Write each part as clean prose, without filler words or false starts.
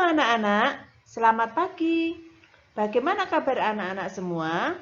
anak-anak, selamat pagi. Bagaimana kabar anak-anak semua?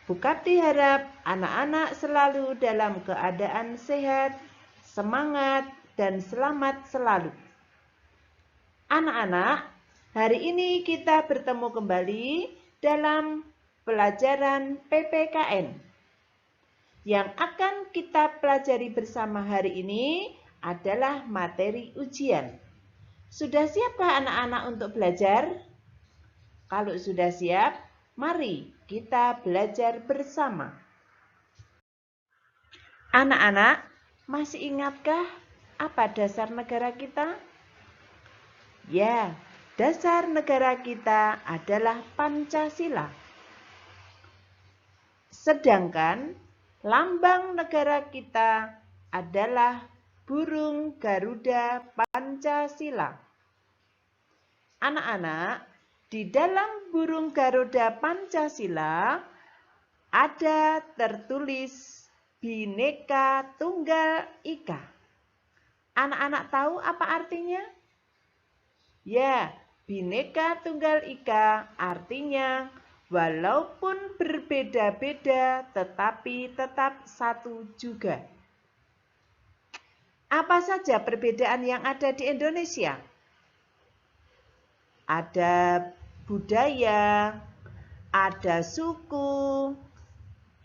Bu Karti harap anak-anak selalu dalam keadaan sehat, semangat, dan selamat selalu. Anak-anak, hari ini kita bertemu kembali dalam pelajaran PPKN. Yang akan kita pelajari bersama hari ini adalah materi ujian. Sudah siapkah anak-anak untuk belajar? Kalau sudah siap, mari kita belajar bersama. Anak-anak, masih ingatkah apa dasar negara kita? Ya, dasar negara kita adalah Pancasila. Sedangkan lambang negara kita adalah burung Garuda Pancasila. Anak-anak, di dalam burung Garuda Pancasila ada tertulis Bhinneka Tunggal Ika. Anak-anak tahu apa artinya? Ya, Bhinneka Tunggal Ika artinya walaupun berbeda-beda tetapi tetap satu juga. Apa saja perbedaan yang ada di Indonesia? Ada budaya, ada suku,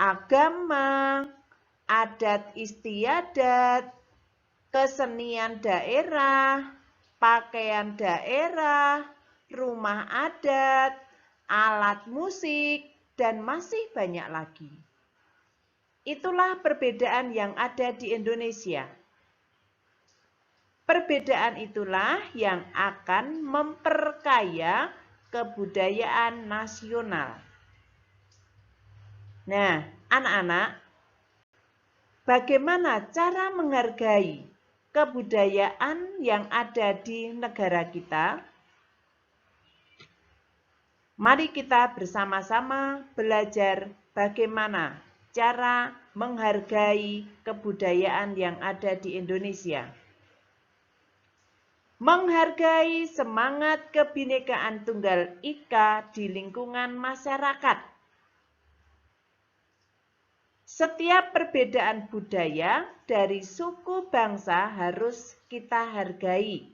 agama, adat istiadat, kesenian daerah, pakaian daerah, rumah adat, alat musik, dan masih banyak lagi. Itulah perbedaan yang ada di Indonesia. Perbedaan itulah yang akan memperkaya kebudayaan nasional. Nah, anak-anak, bagaimana cara menghargai kebudayaan yang ada di negara kita? Mari kita bersama-sama belajar bagaimana cara menghargai kebudayaan yang ada di Indonesia. Menghargai semangat Kebhinekaan Tunggal Ika di lingkungan masyarakat. Setiap perbedaan budaya dari suku bangsa harus kita hargai.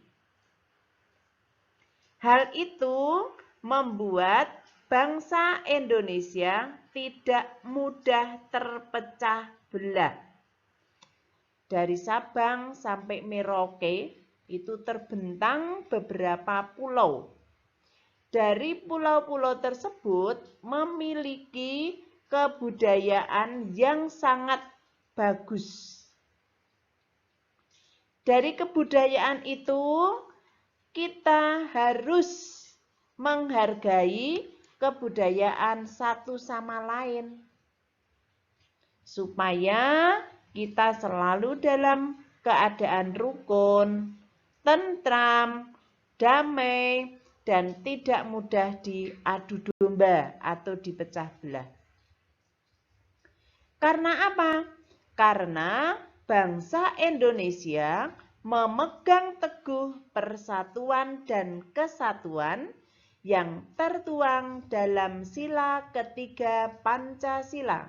Hal itu membuat bangsa Indonesia tidak mudah terpecah belah. Dari Sabang sampai Merauke, itu terbentang beberapa pulau. Dari pulau-pulau tersebut memiliki kebudayaan yang sangat bagus. Dari kebudayaan itu kita harus menghargai kebudayaan satu sama lain. Supaya kita selalu dalam keadaan rukun, tentram, damai, dan tidak mudah diadu domba atau dipecah belah. Karena apa? Karena bangsa Indonesia memegang teguh persatuan dan kesatuan yang tertuang dalam sila ketiga Pancasila.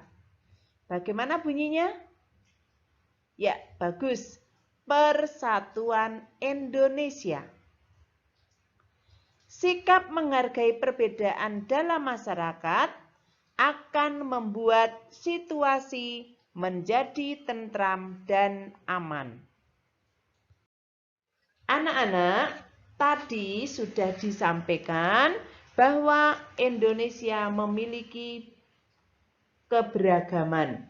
Bagaimana bunyinya? Ya, bagus. Persatuan Indonesia. Sikap menghargai perbedaan dalam masyarakat akan membuat situasi menjadi tentram dan aman. Anak-anak, tadi sudah disampaikan bahwa Indonesia memiliki keberagaman.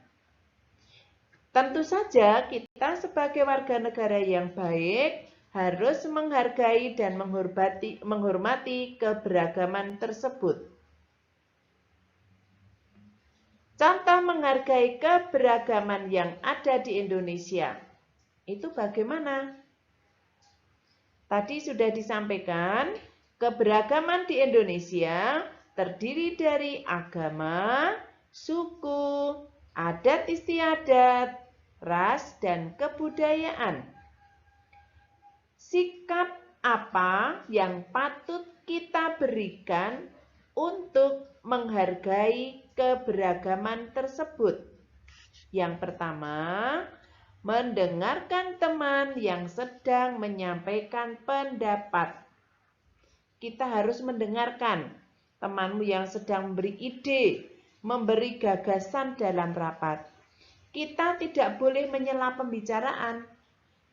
Tentu saja kita sebagai warga negara yang baik harus menghargai dan menghormati keberagaman tersebut. Contoh menghargai keberagaman yang ada di Indonesia, itu bagaimana? Tadi sudah disampaikan, keberagaman di Indonesia terdiri dari agama, suku, adat istiadat, ras, dan kebudayaan. Sikap apa yang patut kita berikan untuk menghargai keberagaman tersebut? Yang pertama, mendengarkan teman yang sedang menyampaikan pendapat. Kita harus mendengarkan temanmu yang sedang memberi ide, memberi gagasan dalam rapat. Kita tidak boleh menyela pembicaraan.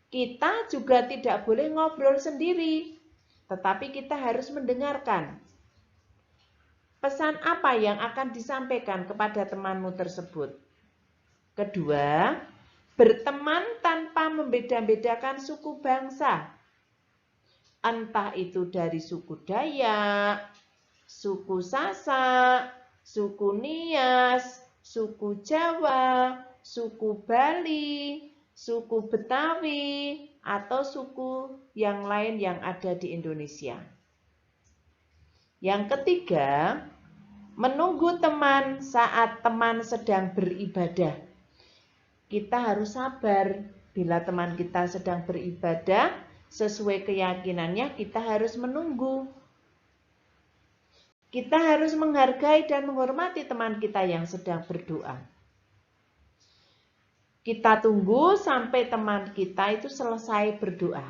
Kita juga tidak boleh ngobrol sendiri, tetapi kita harus mendengarkan. Pesan apa yang akan disampaikan kepada temanmu tersebut? Kedua, berteman tanpa membeda-bedakan suku bangsa. Entah itu dari suku Dayak, suku Sasak, suku Nias, suku Jawa, suku Bali, suku Betawi, atau suku yang lain yang ada di Indonesia. Yang ketiga, menunggu teman saat teman sedang beribadah. Kita harus sabar bila teman kita sedang beribadah. Sesuai keyakinannya, kita harus menunggu. Kita harus menghargai dan menghormati teman kita yang sedang berdoa. Kita tunggu sampai teman kita itu selesai berdoa.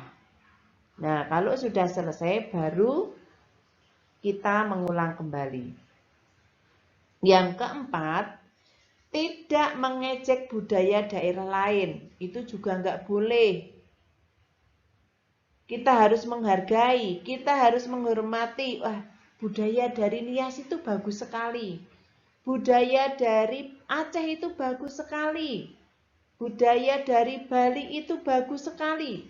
Nah, kalau sudah selesai, baru kita mengulang kembali. Yang keempat, tidak mengejek budaya daerah lain. Itu juga nggak boleh. Kita harus menghargai, kita harus menghormati. Wah, budaya dari Nias itu bagus sekali. Budaya dari Aceh itu bagus sekali. Budaya dari Bali itu bagus sekali.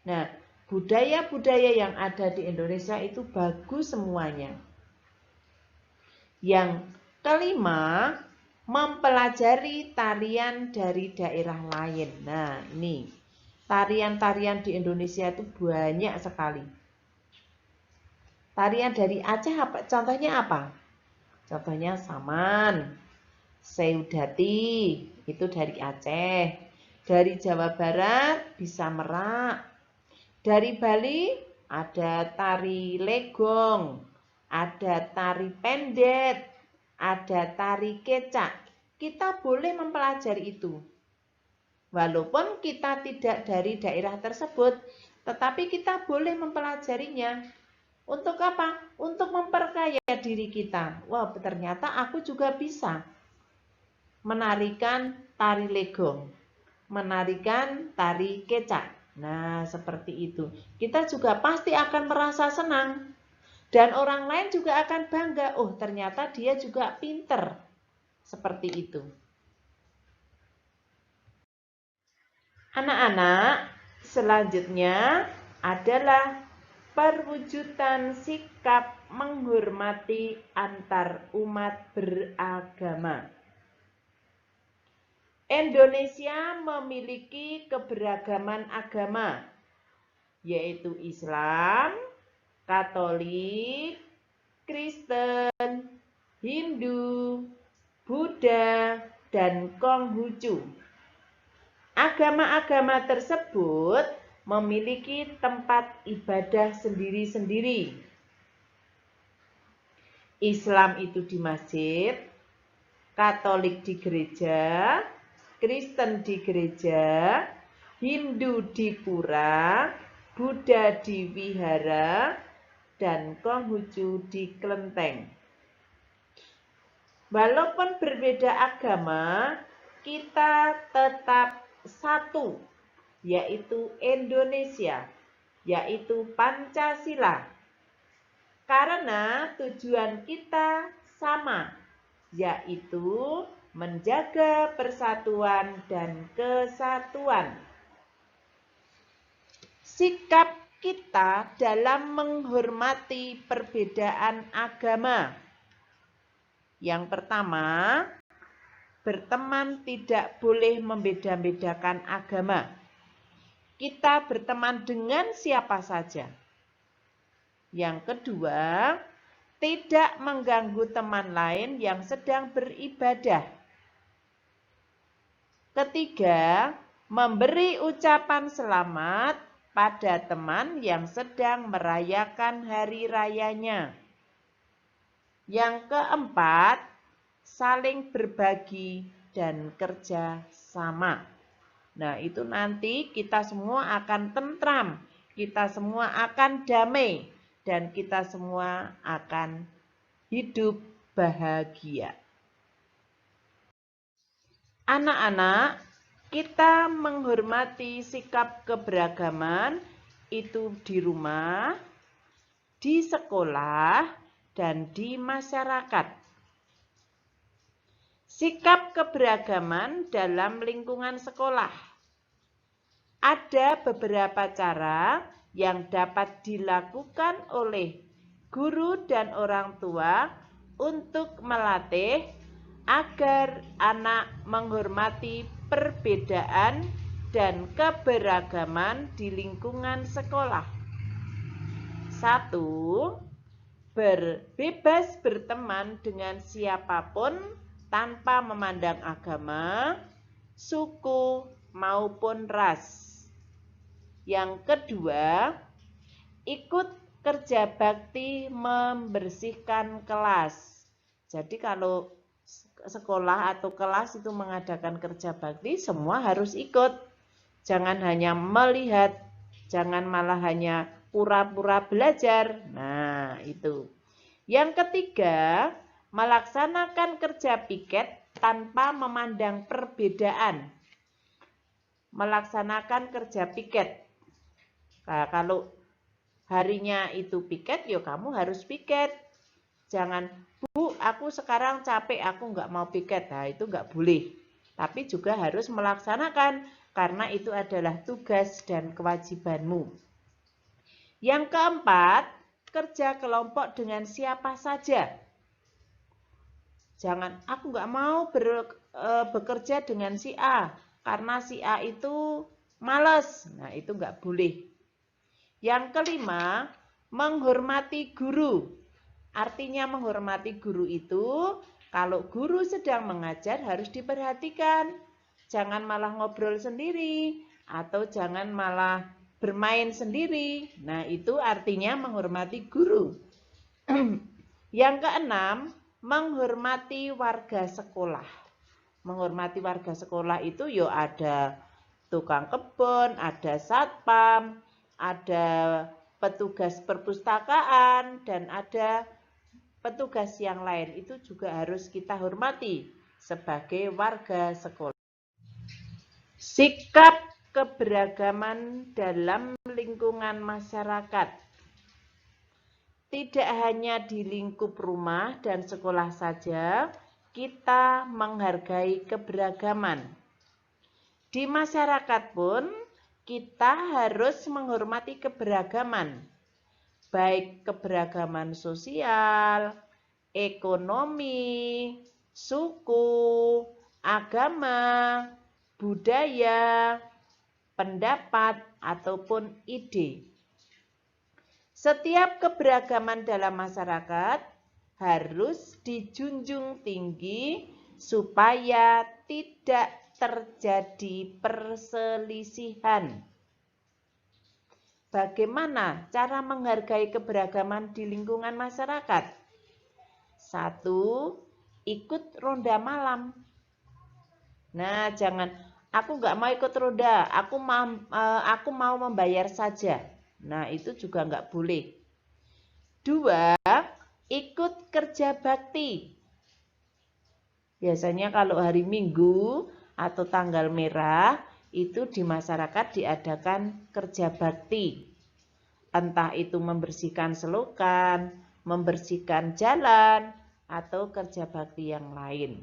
Nah, budaya-budaya yang ada di Indonesia itu bagus semuanya. Yang kelima, mempelajari tarian dari daerah lain. Nah, ini. Tarian-tarian di Indonesia itu banyak sekali. Tarian dari Aceh contohnya apa? Contohnya Saman, Seudati, itu dari Aceh. Dari Jawa Barat bisa Merak. Dari Bali ada tari legong, ada tari pendet, ada tari kecak. Kita boleh mempelajari itu. Walaupun kita tidak dari daerah tersebut, tetapi kita boleh mempelajarinya. Untuk apa? Untuk memperkaya diri kita. Wah, ternyata aku juga bisa menarikan tari legong, menarikan tari kecak. Nah, seperti itu. Kita juga pasti akan merasa senang. Dan orang lain juga akan bangga. Oh, ternyata dia juga pinter. Seperti itu. Anak-anak, selanjutnya adalah perwujudan sikap menghormati antar umat beragama. Indonesia memiliki keberagaman agama, yaitu Islam, Katolik, Kristen, Hindu, Buddha, dan Konghucu. Agama-agama tersebut memiliki tempat ibadah sendiri-sendiri. Islam itu di masjid, Katolik di gereja, Kristen di gereja, Hindu di pura, Buddha di wihara, dan Konghucu di kelenteng. Walaupun berbeda agama, kita tetap satu, yaitu Indonesia, yaitu Pancasila. Karena tujuan kita sama, yaitu menjaga persatuan dan kesatuan. Sikap kita dalam menghormati perbedaan agama. Yang pertama, berteman tidak boleh membeda-bedakan agama. Kita berteman dengan siapa saja. Yang kedua, tidak mengganggu teman lain yang sedang beribadah. Ketiga, memberi ucapan selamat pada teman yang sedang merayakan hari rayanya. Yang keempat, saling berbagi dan kerja sama. Nah, itu nanti kita semua akan tentram, kita semua akan damai, dan kita semua akan hidup bahagia. Anak-anak, kita menghormati sikap keberagaman itu di rumah, di sekolah, dan di masyarakat. Sikap keberagaman dalam lingkungan sekolah. Ada beberapa cara yang dapat dilakukan oleh guru dan orang tua untuk melatih agar anak menghormati perbedaan dan keberagaman di lingkungan sekolah. 1. Bebas berteman dengan siapapun tanpa memandang agama, suku, maupun ras. Yang kedua, ikut kerja bakti membersihkan kelas. Jadi kalau sekolah atau kelas itu mengadakan kerja bakti, semua harus ikut. Jangan hanya melihat, jangan malah hanya pura-pura belajar. Nah, itu. Yang ketiga, melaksanakan kerja piket tanpa memandang perbedaan. Melaksanakan kerja piket. Nah, kalau harinya itu piket, ya kamu harus piket. Jangan, Bu, aku sekarang capek, aku nggak mau piket. Nah, itu nggak boleh. Tapi juga harus melaksanakan, karena itu adalah tugas dan kewajibanmu. Yang keempat, kerja kelompok dengan siapa saja. Jangan, aku nggak mau bekerja dengan si A, karena si A itu malas. Nah, itu nggak boleh. Yang kelima, menghormati guru. Artinya menghormati guru itu, kalau guru sedang mengajar harus diperhatikan. Jangan malah ngobrol sendiri, atau jangan malah bermain sendiri. Nah, itu artinya menghormati guru. Yang keenam, menghormati warga sekolah. Menghormati warga sekolah itu ya ada tukang kebun, ada satpam, ada petugas perpustakaan, dan ada petugas yang lain. Itu juga harus kita hormati sebagai warga sekolah. Sikap keberagaman dalam lingkungan masyarakat. Tidak hanya di lingkup rumah dan sekolah saja, kita menghargai keberagaman. Di masyarakat pun, kita harus menghormati keberagaman, baik keberagaman sosial, ekonomi, suku, agama, budaya, pendapat, ataupun ide. Setiap keberagaman dalam masyarakat harus dijunjung tinggi supaya tidak terjadi perselisihan. Bagaimana cara menghargai keberagaman di lingkungan masyarakat? 1. Ikut ronda malam. Nah, jangan, aku nggak mau ikut ronda, aku mau membayar saja. Nah, itu juga nggak boleh. 2. Ikut kerja bakti. Biasanya kalau hari Minggu atau tanggal merah, itu di masyarakat diadakan kerja bakti. Entah itu membersihkan selokan, membersihkan jalan, atau kerja bakti yang lain.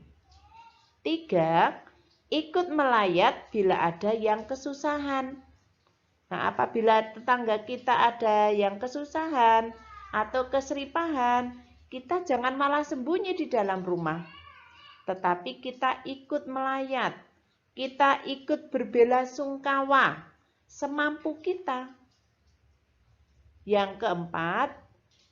3. Ikut melayat bila ada yang kesusahan. Nah, apabila tetangga kita ada yang kesusahan atau keseripahan, kita jangan malah sembunyi di dalam rumah. Tetapi kita ikut melayat, kita ikut berbelasungkawa semampu kita. Yang keempat,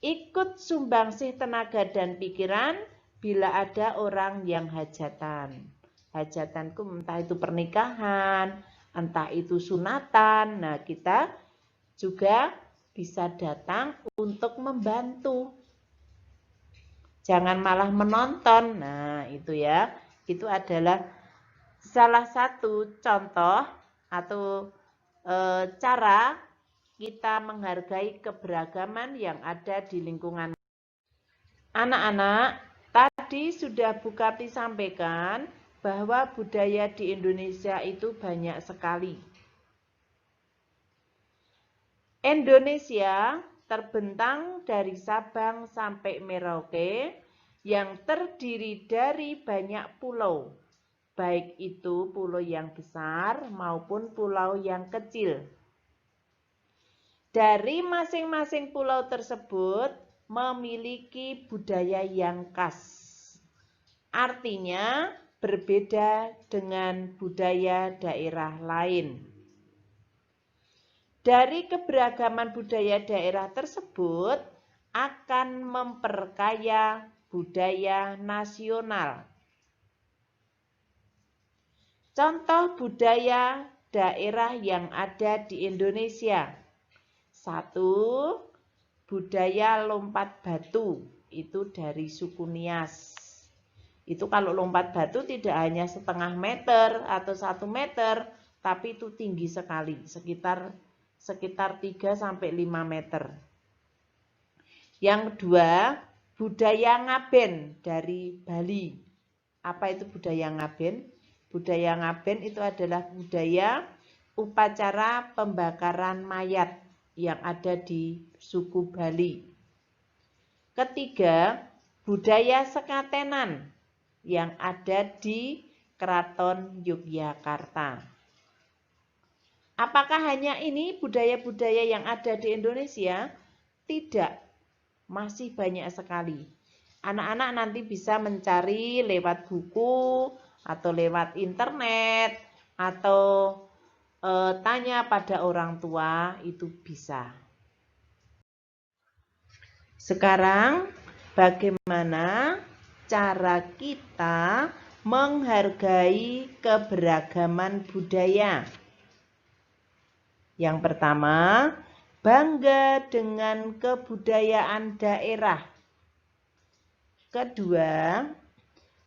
ikut sumbangsih tenaga dan pikiran bila ada orang yang hajatan. Hajatanku entah itu pernikahan, entah itu sunatan. Nah, kita juga bisa datang untuk membantu. Jangan malah menonton. Nah, itu ya. Itu adalah salah satu contoh atau cara kita menghargai keberagaman yang ada di lingkungan. Anak-anak, tadi sudah Bu Kati sampaikan bahwa budaya di Indonesia itu banyak sekali. Indonesia terbentang dari Sabang sampai Merauke yang terdiri dari banyak pulau, baik itu pulau yang besar maupun pulau yang kecil. Dari masing-masing pulau tersebut memiliki budaya yang khas. Artinya berbeda dengan budaya daerah lain. Dari keberagaman budaya daerah tersebut akan memperkaya budaya nasional. Contoh budaya daerah yang ada di Indonesia. 1. Budaya lompat batu, itu dari suku Nias. Itu kalau lompat batu tidak hanya setengah meter atau 1 meter, tapi itu tinggi sekali, sekitar 3-5 meter. Yang kedua, budaya Ngaben dari Bali. Apa itu budaya Ngaben? Budaya Ngaben itu adalah budaya upacara pembakaran mayat yang ada di suku Bali. Ketiga, budaya Sekatenan yang ada di Keraton Yogyakarta. Apakah hanya ini budaya-budaya yang ada di Indonesia? Tidak, masih banyak sekali. Anak-anak nanti bisa mencari lewat buku atau lewat internet atau tanya pada orang tua, itu bisa. Sekarang bagaimana cara kita menghargai keberagaman budaya? Yang pertama, bangga dengan kebudayaan daerah. Kedua,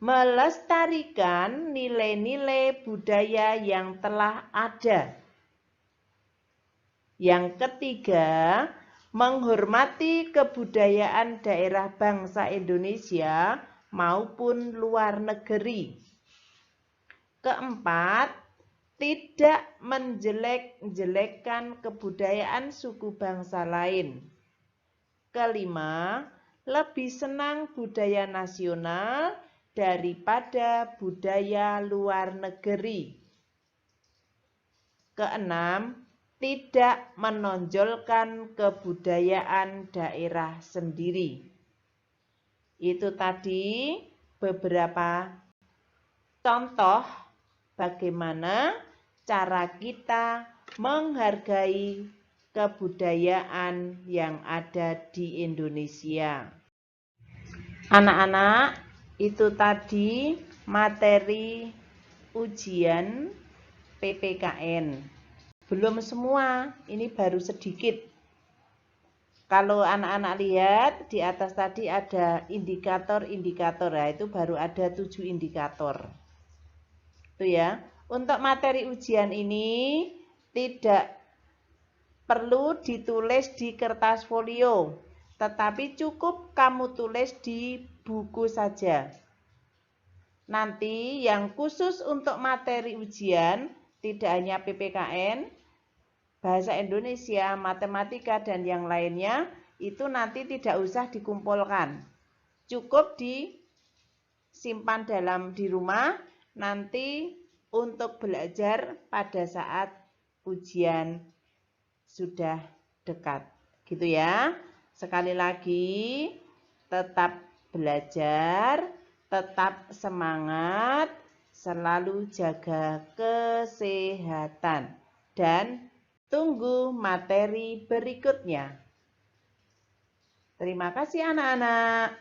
melestarikan nilai-nilai budaya yang telah ada. Yang ketiga, menghormati kebudayaan daerah bangsa Indonesia maupun luar negeri. Keempat, tidak menjelek-jelekkan kebudayaan suku bangsa lain. Kelima, lebih senang budaya nasional daripada budaya luar negeri. Keenam, tidak menonjolkan kebudayaan daerah sendiri. Itu tadi beberapa contoh bagaimana cara kita menghargai kebudayaan yang ada di Indonesia. Anak-anak, itu tadi materi ujian PPKN. Belum semua, ini baru sedikit. Kalau anak-anak lihat di atas tadi ada indikator-indikator, ya, itu baru ada 7 indikator. Itu ya. Untuk materi ujian ini tidak perlu ditulis di kertas folio, tetapi cukup kamu tulis di buku saja. Nanti yang khusus untuk materi ujian tidak hanya PPKN, bahasa Indonesia, matematika, dan yang lainnya, itu nanti tidak usah dikumpulkan. Cukup disimpan di rumah, nanti untuk belajar pada saat ujian sudah dekat. Gitu ya. Sekali lagi, tetap belajar, tetap semangat, selalu jaga kesehatan, dan tunggu materi berikutnya. Terima kasih anak-anak.